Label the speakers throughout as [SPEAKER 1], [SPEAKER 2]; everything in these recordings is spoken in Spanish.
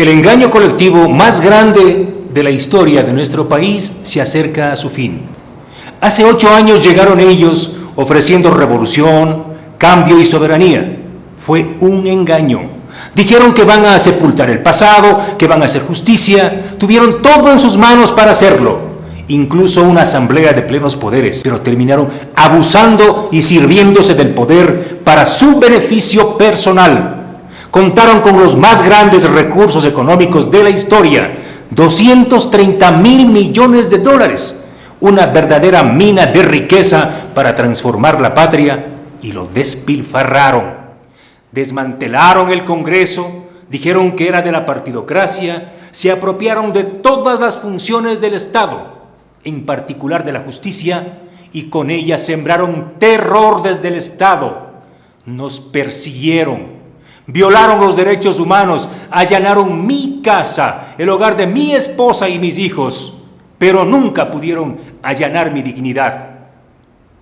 [SPEAKER 1] El engaño colectivo más grande de la historia de nuestro país se acerca a su fin. Hace 8 años llegaron ellos ofreciendo revolución, cambio y soberanía. Fue un engaño. Dijeron que van a sepultar el pasado, que van a hacer justicia. Tuvieron todo en sus manos para hacerlo, incluso una asamblea de plenos poderes, pero terminaron abusando y sirviéndose del poder para su beneficio personal. Contaron con los más grandes recursos económicos de la historia, 230,000 millones de dólares, una verdadera mina de riqueza para transformar la patria, y lo despilfarraron. Desmantelaron el Congreso, dijeron que era de la partidocracia, se apropiaron de todas las funciones del Estado, en particular de la justicia, y con ella sembraron terror desde el Estado. Nos persiguieron, violaron los derechos humanos, allanaron mi casa, el hogar de mi esposa y mis hijos, pero nunca pudieron allanar mi dignidad.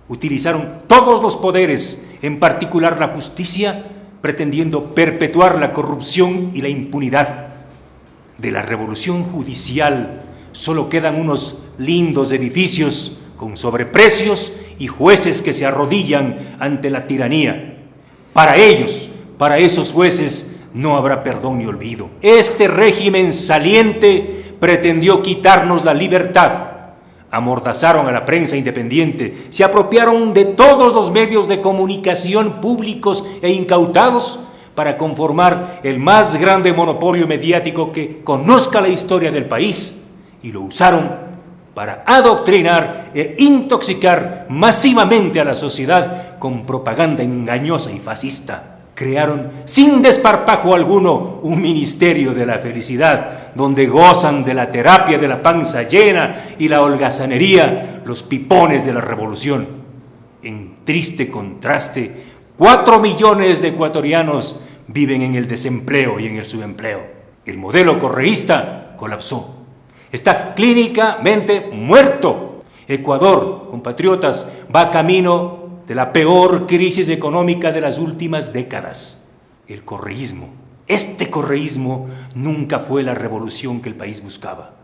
[SPEAKER 1] Utilizaron todos los poderes, en particular la justicia, pretendiendo perpetuar la corrupción y la impunidad. De la revolución judicial solo quedan unos lindos edificios con sobreprecios y jueces que se arrodillan ante la tiranía. Para ellos, para esos jueces, no habrá perdón ni olvido. Este régimen saliente pretendió quitarnos la libertad. Amordazaron a la prensa independiente, se apropiaron de todos los medios de comunicación públicos e incautados para conformar el más grande monopolio mediático que conozca la historia del país, y lo usaron para adoctrinar e intoxicar masivamente a la sociedad con propaganda engañosa y fascista. Crearon sin desparpajo alguno un ministerio de la felicidad, donde gozan de la terapia de la panza llena y la holgazanería los pipones de la revolución. En triste contraste, 4 millones de ecuatorianos viven en el desempleo y en el subempleo. El modelo correísta colapsó. Está clínicamente muerto. Ecuador, compatriotas, va camino de la peor crisis económica de las últimas décadas. El correísmo. Este correísmo nunca fue la revolución que el país buscaba.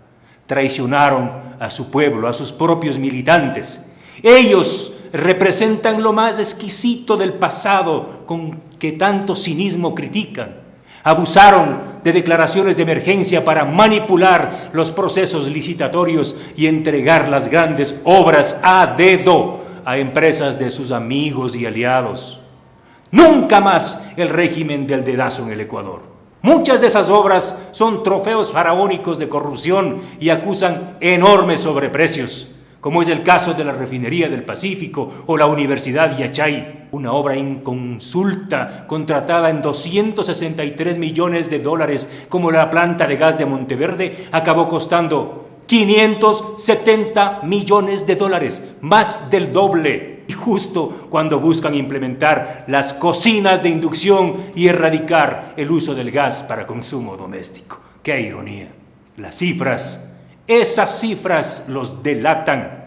[SPEAKER 1] Traicionaron a su pueblo, a sus propios militantes. Ellos representan lo más exquisito del pasado con que tanto cinismo critican. Abusaron de declaraciones de emergencia para manipular los procesos licitatorios y entregar las grandes obras a dedo a empresas de sus amigos y aliados. Nunca más el régimen del dedazo en el Ecuador. Muchas de esas obras son trofeos faraónicos de corrupción y acusan enormes sobreprecios, como es el caso de la Refinería del Pacífico o la Universidad Yachay, una obra inconsulta contratada en 263 millones de dólares, como la planta de gas de Monteverde, acabó costando 570 millones de dólares, más del doble. Y justo cuando buscan implementar las cocinas de inducción y erradicar el uso del gas para consumo doméstico. ¡Qué ironía! Las cifras, esas cifras los delatan.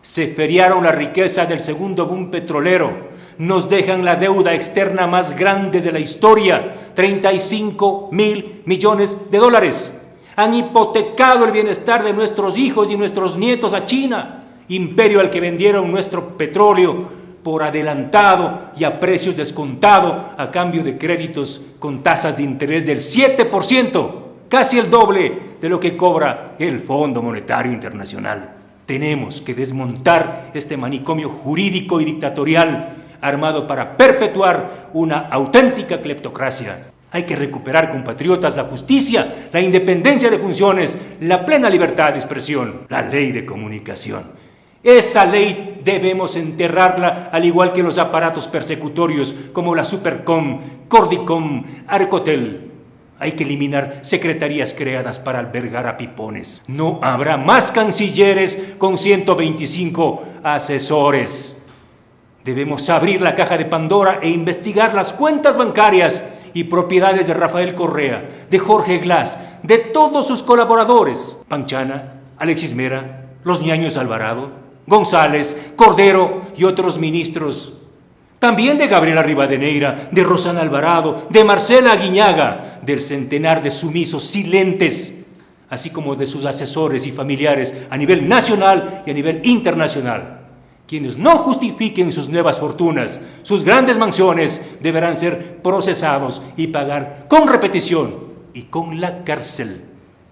[SPEAKER 1] Se feriaron la riqueza del segundo boom petrolero. Nos dejan la deuda externa más grande de la historia, 35,000 millones de dólares. Han hipotecado el bienestar de nuestros hijos y nuestros nietos a China, imperio al que vendieron nuestro petróleo por adelantado y a precios descontados a cambio de créditos con tasas de interés del 7%, casi el doble de lo que cobra el Fondo Monetario Internacional. Tenemos que desmontar este manicomio jurídico y dictatorial armado para perpetuar una auténtica cleptocracia. Hay que recuperar, compatriotas, la justicia, la independencia de funciones, la plena libertad de expresión, la ley de comunicación. Esa ley debemos enterrarla, al igual que los aparatos persecutorios como la Supercom, Cordicom, Arcotel. Hay que eliminar secretarías creadas para albergar a pipones. No habrá más cancilleres con 125 asesores. Debemos abrir la caja de Pandora e investigar las cuentas bancarias y propiedades de Rafael Correa, de Jorge Glass, de todos sus colaboradores, Panchana, Alexis Mera, los ñaños Alvarado, González, Cordero y otros ministros. También de Gabriela Rivadeneira, de Rosana Alvarado, de Marcela Aguiñaga, del centenar de sumisos silentes, así como de sus asesores y familiares a nivel nacional y a nivel internacional. Quienes no justifiquen sus nuevas fortunas, sus grandes mansiones, deberán ser procesados y pagar con repetición y con la cárcel.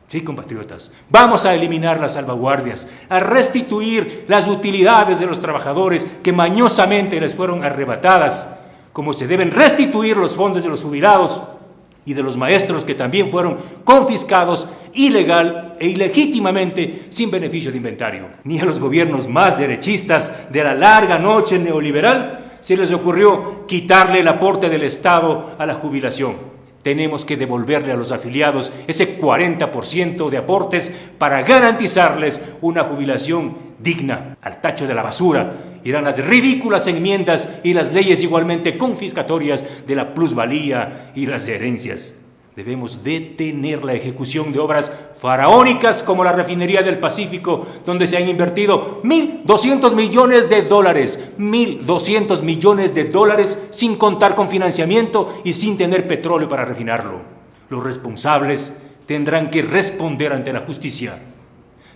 [SPEAKER 1] Sí, compatriotas, vamos a eliminar las salvaguardias, a restituir las utilidades de los trabajadores que mañosamente les fueron arrebatadas, como se deben restituir los fondos de los jubilados y de los maestros que también fueron confiscados ilegal e ilegítimamente sin beneficio de inventario. Ni a los gobiernos más derechistas de la larga noche neoliberal se les ocurrió quitarle el aporte del Estado a la jubilación. Tenemos que devolverle a los afiliados ese 40% de aportes para garantizarles una jubilación digna. Al tacho de la basura irán las ridículas enmiendas y las leyes igualmente confiscatorias de la plusvalía y las herencias. Debemos detener la ejecución de obras faraónicas como la refinería del Pacífico, donde se han invertido 1.200 millones de dólares, 1.200 millones de dólares sin contar con financiamiento y sin tener petróleo para refinarlo. Los responsables tendrán que responder ante la justicia.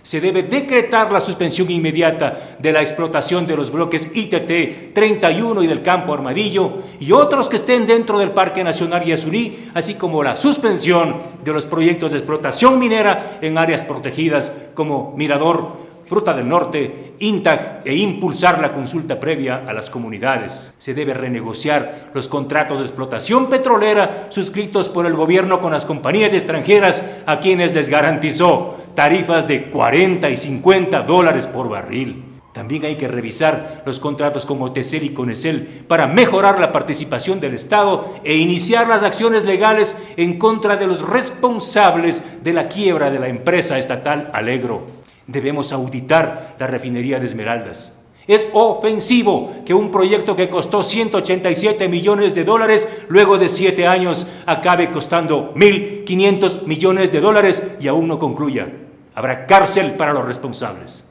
[SPEAKER 1] Se debe decretar la suspensión inmediata de la explotación de los bloques ITT 31 y del Campo Armadillo y otros que estén dentro del Parque Nacional Yasuní, así como la suspensión de los proyectos de explotación minera en áreas protegidas como Mirador, Fruta del Norte, INTAG e impulsar la consulta previa a las comunidades. Se debe renegociar los contratos de explotación petrolera suscritos por el gobierno con las compañías extranjeras a quienes les garantizó tarifas de 40 y 50 dólares por barril. También hay que revisar los contratos con OTECEL y CONECEL para mejorar la participación del Estado e iniciar las acciones legales en contra de los responsables de la quiebra de la empresa estatal Alegro. Debemos auditar la refinería de Esmeraldas. Es ofensivo que un proyecto que costó 187 millones de dólares, luego de 7 años, acabe costando 1.500 millones de dólares y aún no concluya. Habrá cárcel para los responsables.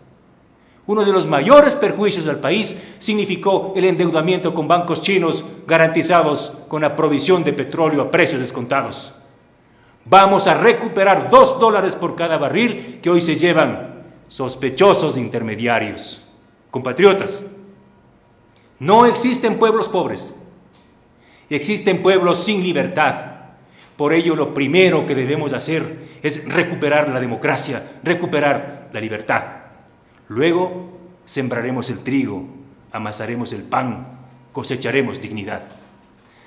[SPEAKER 1] Uno de los mayores perjuicios al país significó el endeudamiento con bancos chinos garantizados con la provisión de petróleo a precios descontados. Vamos a recuperar $2 por cada barril que hoy se llevan sospechosos intermediarios. Compatriotas, no existen pueblos pobres, existen pueblos sin libertad. Por ello, lo primero que debemos hacer es recuperar la democracia, recuperar la libertad. Luego, sembraremos el trigo, amasaremos el pan, cosecharemos dignidad.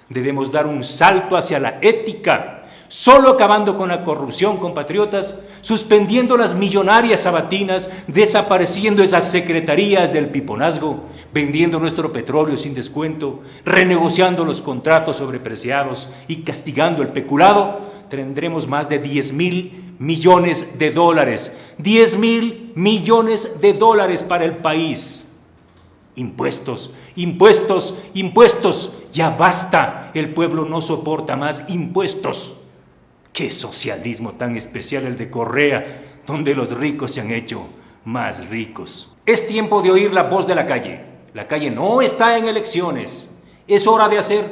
[SPEAKER 1] Debemos dar un salto hacia la ética, solo acabando con la corrupción, compatriotas, suspendiendo las millonarias sabatinas, desapareciendo esas secretarías del piponazgo, vendiendo nuestro petróleo sin descuento, renegociando los contratos sobrepreciados y castigando el peculado, tendremos más de 10.000 millones de dólares. 10.000 millones de dólares para el país. Impuestos, impuestos, impuestos. Ya basta, el pueblo no soporta más impuestos. ¡Qué socialismo tan especial el de Correa, donde los ricos se han hecho más ricos! Es tiempo de oír la voz de la calle. La calle no está en elecciones. Es hora de hacer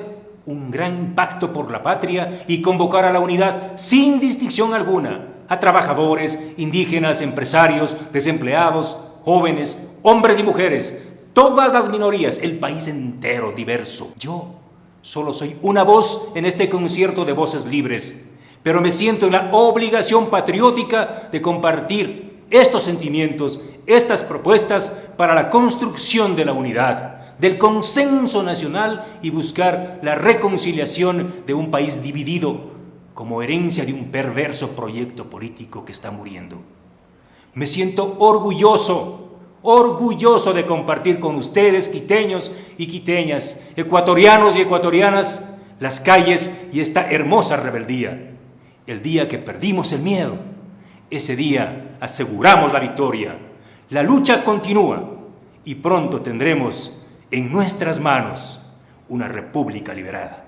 [SPEAKER 1] un gran pacto por la patria y convocar a la unidad sin distinción alguna, a trabajadores, indígenas, empresarios, desempleados, jóvenes, hombres y mujeres, todas las minorías, el país entero diverso. Yo solo soy una voz en este concierto de voces libres, pero me siento en la obligación patriótica de compartir estos sentimientos, estas propuestas para la construcción de la unidad, del consenso nacional y buscar la reconciliación de un país dividido como herencia de un perverso proyecto político que está muriendo. Me siento orgulloso de compartir con ustedes, quiteños y quiteñas, ecuatorianos y ecuatorianas, las calles y esta hermosa rebeldía. El día que perdimos el miedo, ese día aseguramos la victoria. La lucha continúa y pronto tendremos en nuestras manos una república liberada.